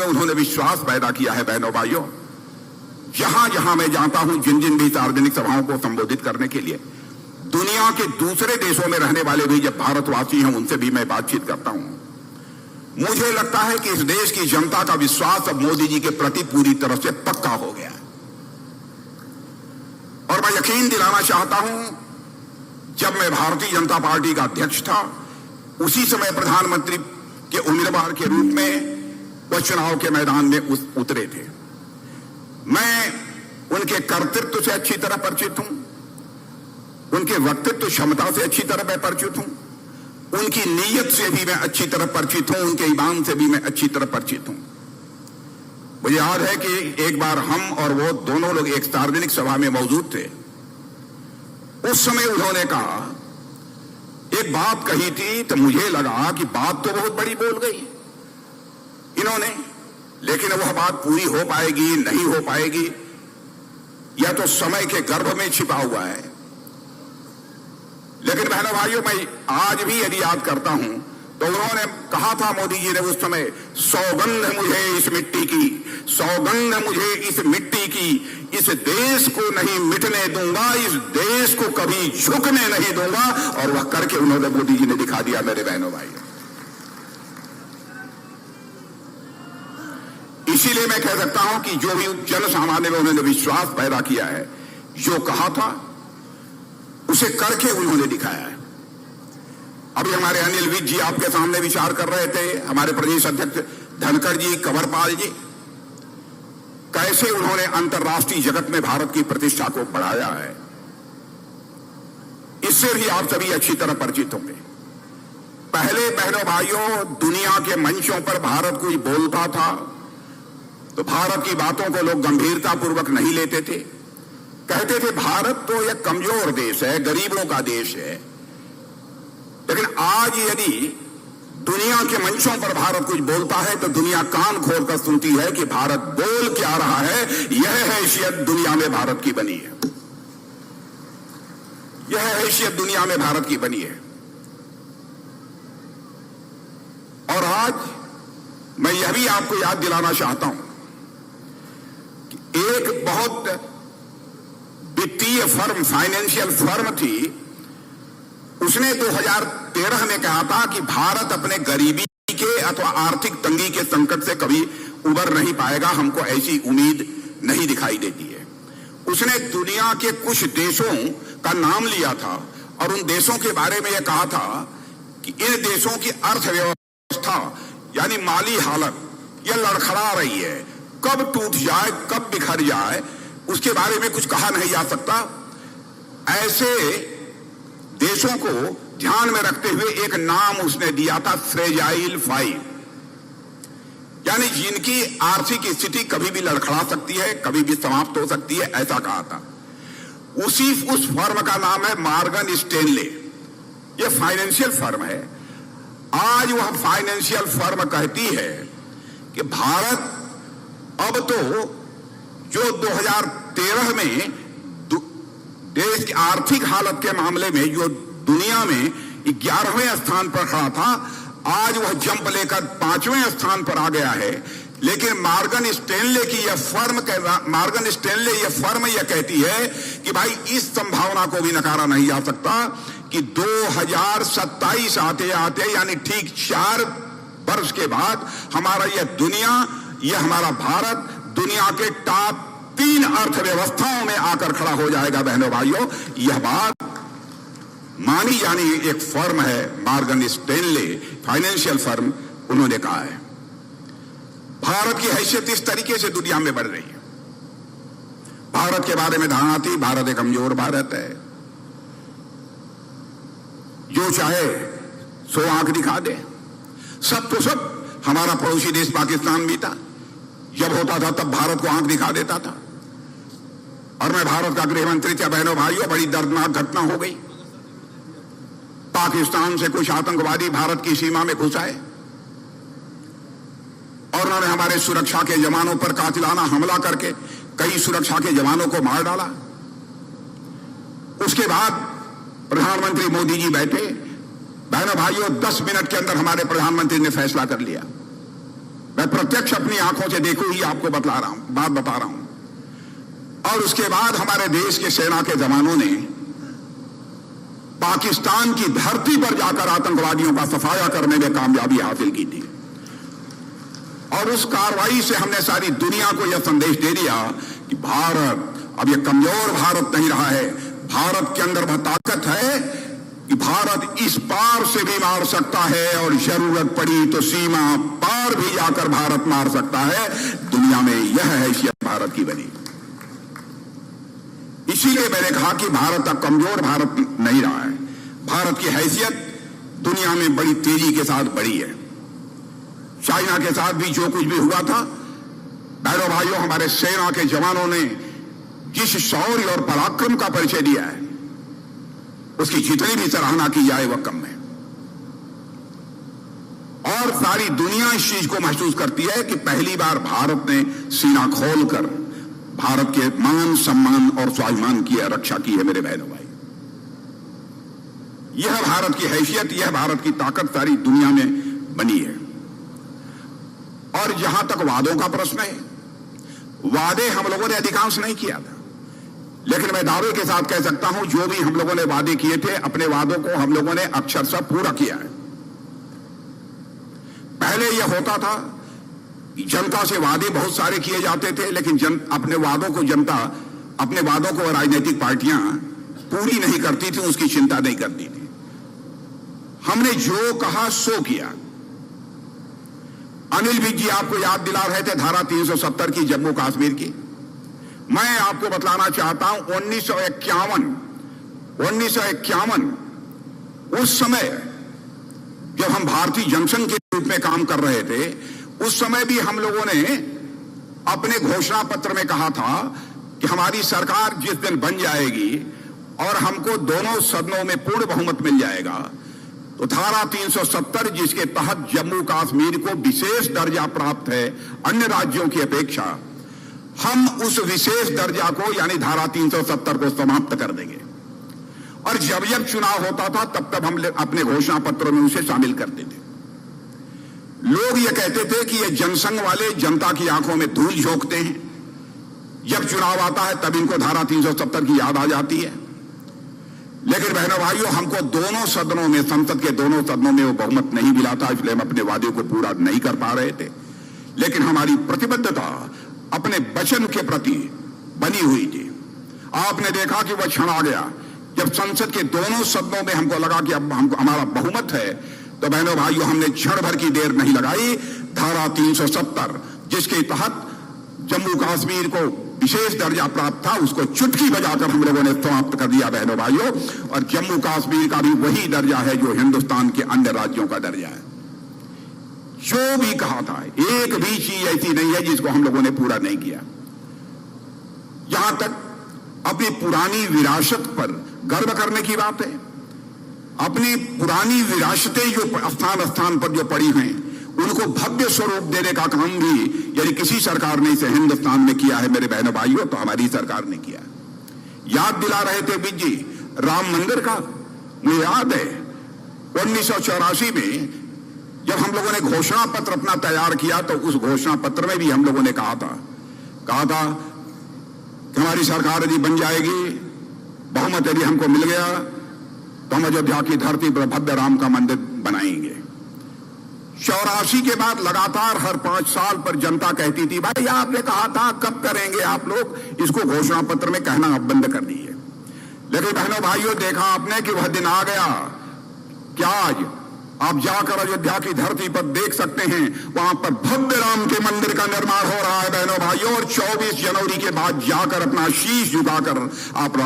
उन्होंने विश्वास पैदा किया है। बहनों भाइयों, जहां जहां मैं जाता हूं, जिन जिन भी सार्वजनिक सभाओं को संबोधित करने के लिए, दुनिया के दूसरे देशों में रहने वाले भी जब भारतवासी हैं उनसे भी मैं बातचीत करता हूं। मुझे लगता है कि इस देश की जनता का विश्वास अब मोदी जी के प्रति पूरी तरह से पक्का हो गया है। और मैं यकीन दिलाना चाहता हूं, जब मैं भारतीय जनता पार्टी का अध्यक्ष था, उसी समय प्रधानमंत्री के उम्मीदवार के रूप में वह चुनाव के मैदान में उतरे थे। मैं उनके कर्तृत्व से अच्छी तरह परिचित हूं, उनके वक्तृत्व क्षमता से अच्छी तरह मैं परिचित हूं, उनकी नीयत से भी मैं अच्छी तरह परिचित हूं, उनके ईमान से भी मैं अच्छी तरह परिचित हूं। मुझे याद है कि एक बार हम और वो दोनों लोग एक सार्वजनिक सभा में मौजूद थे। उस समय उन्होंने कहा, एक बात कही थी, तो मुझे लगा कि बात तो बहुत बड़ी बोल गई इन्होंने, लेकिन वह बात पूरी हो पाएगी नहीं हो पाएगी, या तो समय के गर्भ में छिपा हुआ है। लेकिन बहनों भाइयों, मैं आज भी यदि याद करता हूं तो उन्होंने कहा था, मोदी जी ने उस समय, सौगंध मुझे इस मिट्टी की, सौगंध मुझे इस मिट्टी की, इस देश को नहीं मिटने दूंगा, इस देश को कभी झुकने नहीं दूंगा। और वह करके उन्होंने, मोदी जी ने दिखा दिया। मेरे बहनों भाइयों, इसीलिए मैं कह सकता हूं कि जो भी जन सामान्य में उन्होंने विश्वास पैदा किया है, जो कहा था उसे करके उन्होंने दिखाया है। अभी हमारे अनिल विज जी आपके सामने विचार कर रहे थे, हमारे प्रदेश अध्यक्ष धनखड़ जी, कंवरपाल जी, कैसे उन्होंने अंतर्राष्ट्रीय जगत में भारत की प्रतिष्ठा को बढ़ाया है। इससे भी आप सभी अच्छी तरह परिचित होंगे। पहले बहनों भाइयों, दुनिया के मंचों पर भारत कुछ बोलता था तो भारत की बातों को लोग गंभीरतापूर्वक नहीं लेते थे, कहते थे भारत तो एक कमजोर देश है, गरीबों का देश है। लेकिन आज यदि दुनिया के मंचों पर भारत कुछ बोलता है तो दुनिया कान खोलकर सुनती है कि भारत बोल क्या रहा है। यह हैसियत दुनिया में भारत की बनी है, यह हैसियत दुनिया में भारत की बनी है। और आज मैं यह भी आपको याद दिलाना चाहता हूं कि एक बहुत वित्तीय फर्म, फाइनेंशियल फर्म थी, उसने 2013 में कहा था कि भारत अपने गरीबी के अथवा आर्थिक तंगी के संकट से कभी उबर नहीं पाएगा, हमको ऐसी उम्मीद नहीं दिखाई देती है। उसने दुनिया के कुछ देशों का नाम लिया था और उन देशों के बारे में यह कहा था कि इन देशों की अर्थव्यवस्था यानी माली हालत यह लड़खड़ा रही है, कब टूट जाए, कब बिखर जाए, उसके बारे में कुछ कहा नहीं जा सकता। ऐसे देशों को ध्यान में रखते हुए एक नाम उसने दिया था, फ्रेजाइल 5, यानी जिनकी आर्थिक स्थिति कभी भी लड़खड़ा सकती है, कभी भी समाप्त हो सकती है, ऐसा कहा था। उस फर्म का नाम है मॉर्गन स्टैनले। यह फाइनेंशियल फर्म है। आज वह फाइनेंशियल फर्म कहती है कि भारत अब तो जो 2013 में देश की आर्थिक हालत के मामले में जो दुनिया में 11वें स्थान पर खड़ा था, आज वह जंप लेकर 5वें स्थान पर आ गया है। लेकिन मॉर्गन स्टैनले की यह फर्म यह कहती है कि भाई इस संभावना को भी नकारा नहीं जा सकता कि 2027 आते आते यानी ठीक 4 वर्ष के बाद हमारा यह हमारा भारत दुनिया के टॉप 3 अर्थव्यवस्थाओं में आकर खड़ा हो जाएगा। बहनों भाइयों, यह बात मानी जानी एक फर्म है, मॉर्गन स्टैनले फाइनेंशियल फर्म, उन्होंने कहा है। भारत की हैसियत इस तरीके से दुनिया में बढ़ रही है। भारत के बारे में धारणा थी, भारत एक कमजोर भारत है, जो चाहे सो आंख दिखा दे। सब तो सब हमारा पड़ोसी देश पाकिस्तान भी था, जब होता था तब भारत को आंख दिखा देता था। और मैं भारत का गृह मंत्री था। बहनों भाइयों, बड़ी दर्दनाक घटना हो गई। पाकिस्तान से कुछ आतंकवादी भारत की सीमा में घुस आए और उन्होंने हमारे सुरक्षा के जवानों पर कातिलाना हमला करके कई सुरक्षा के जवानों को मार डाला। उसके बाद प्रधानमंत्री मोदी जी बैठे। बहनों भाइयों, 10 मिनट के अंदर हमारे प्रधानमंत्री ने फैसला कर लिया मैं प्रत्यक्ष अपनी आंखों से देखो ही आपको बात बता रहा हूं। और उसके बाद हमारे देश के सेना के जवानों ने पाकिस्तान की धरती पर जाकर आतंकवादियों का सफाया करने में कामयाबी हासिल की थी। और उस कार्रवाई से हमने सारी दुनिया को यह संदेश दे दिया कि भारत अब यह कमजोर भारत नहीं रहा है। भारत के अंदर वह ताकत है कि भारत इस पार से भी मार सकता है और जरूरत पड़ी तो सीमा पार भी जाकर भारत मार सकता है। दुनिया में यह हैसियत भारत की बनी। इसीलिए मैंने कहा कि भारत अब कमजोर भारत नहीं रहा है। भारत की हैसियत दुनिया में बड़ी तेजी के साथ बढ़ी है। चाइना के साथ भी जो कुछ भी हुआ था, बहनों भाइयों, हमारे सेना के जवानों ने जिस शौर्य और पराक्रम का परिचय दिया है, उसकी जितनी भी सराहना की जाए वह कम है। और सारी दुनिया इस चीज को महसूस करती है कि पहली बार भारत ने सीना खोलकर भारत के मान, सम्मान और स्वाभिमान की रक्षा की है। मेरे बहनों भाई, यह भारत की हैसियत, यह भारत की ताकत सारी दुनिया में बनी है। और जहां तक वादों का प्रश्न है, वादे हम लोगों ने अधिकांश नहीं किया था, लेकिन मैं दावे के साथ कह सकता हूं जो भी हम लोगों ने वादे किए थे, अपने वादों को हम लोगों ने अक्षरशः पूरा किया है। पहले यह होता था जनता से वादे बहुत सारे किए जाते थे, लेकिन अपने वादों को राजनीतिक पार्टियां पूरी नहीं करती थी, उसकी चिंता नहीं करती थी। हमने जो कहा सो किया। अनिल विज जी आपको याद दिला रहे थे धारा 370 की, जम्मू कश्मीर की। मैं आपको बतलाना चाहता हूं 1951 उस समय जब हम भारतीय जनसंघ के रूप में काम कर रहे थे, उस समय भी हम लोगों ने अपने घोषणा पत्र में कहा था कि हमारी सरकार जिस दिन बन जाएगी और हमको दोनों सदनों में पूर्ण बहुमत मिल जाएगा, तो धारा 370 जिसके तहत जम्मू कश्मीर को विशेष दर्जा प्राप्त है अन्य राज्यों की अपेक्षा, हम उस विशेष दर्जा को यानी धारा 370 को समाप्त कर देंगे। और जब जब चुनाव होता था तब हम अपने घोषणा पत्रों में उसे शामिल करते थे। लोग ये कहते थे कि ये जनसंघ वाले जनता की आंखों में धूल झोंकते हैं, जब चुनाव आता है तब इनको धारा 370 की याद आ जाती है। लेकिन बहनों भाइयों, हमको दोनों सदनों में, संसद के दोनों सदनों में वो बहुमत नहीं मिला था, इसलिए हम अपने वादे को पूरा नहीं कर पा रहे थे। लेकिन हमारी प्रतिबद्धता अपने वचन के प्रति बनी हुई थी। आपने देखा कि वह क्षण आ गया जब संसद के दोनों सदनों में हमको लगा कि अब हमारा बहुमत है, तो बहनों भाइयों हमने क्षण भर की देर नहीं लगाई। धारा 370 जिसके तहत जम्मू कश्मीर को विशेष दर्जा प्राप्त था, उसको चुटकी बजाकर हम लोगों ने समाप्त कर दिया बहनों भाइयों। और जम्मू कश्मीर का भी वही दर्जा है जो हिंदुस्तान के अन्य राज्यों का दर्जा है। जो भी कहा था, एक भी चीज ऐसी नहीं है जिसको हम लोगों ने पूरा नहीं किया। यहां तक अपनी पुरानी विरासत पर गर्व करने की बात है। अपनी पुरानी विरासतें जो स्थान स्थान पर जो पड़ी हैं, उनको भव्य स्वरूप देने का काम भी यदि किसी सरकार ने इसे हिंदुस्तान में किया है मेरे बहनों भाइयों, तो हमारी सरकार ने किया। याद दिला रहे थे विज जी राम मंदिर का। मुझे याद है 1984 में जब हम लोगों ने घोषणा पत्र अपना तैयार किया, तो उस घोषणा पत्र में भी हम लोगों ने कहा था कि हमारी सरकार यदि बन जाएगी, बहुमत यदि हमको मिल गया, तो हम अयोध्या की धरती पर भव्य राम का मंदिर बनाएंगे। 84 के बाद लगातार हर 5 साल पर जनता कहती थी, भाई आपने कहा था, कब करेंगे आप लोग? इसको घोषणा पत्र में कहना अब बंद कर दीजिए। लेकिन बहनों भाइयों, देखा आपने कि वह दिन आ गया। क्या आज आप जाकर अयोध्या की धरती पर देख सकते हैं, वहां पर भव्य राम के मंदिर का निर्माण हो रहा है बहनों भाइयों। और 24 जनवरी के बाद जाकर अपना शीश झुकाकर आप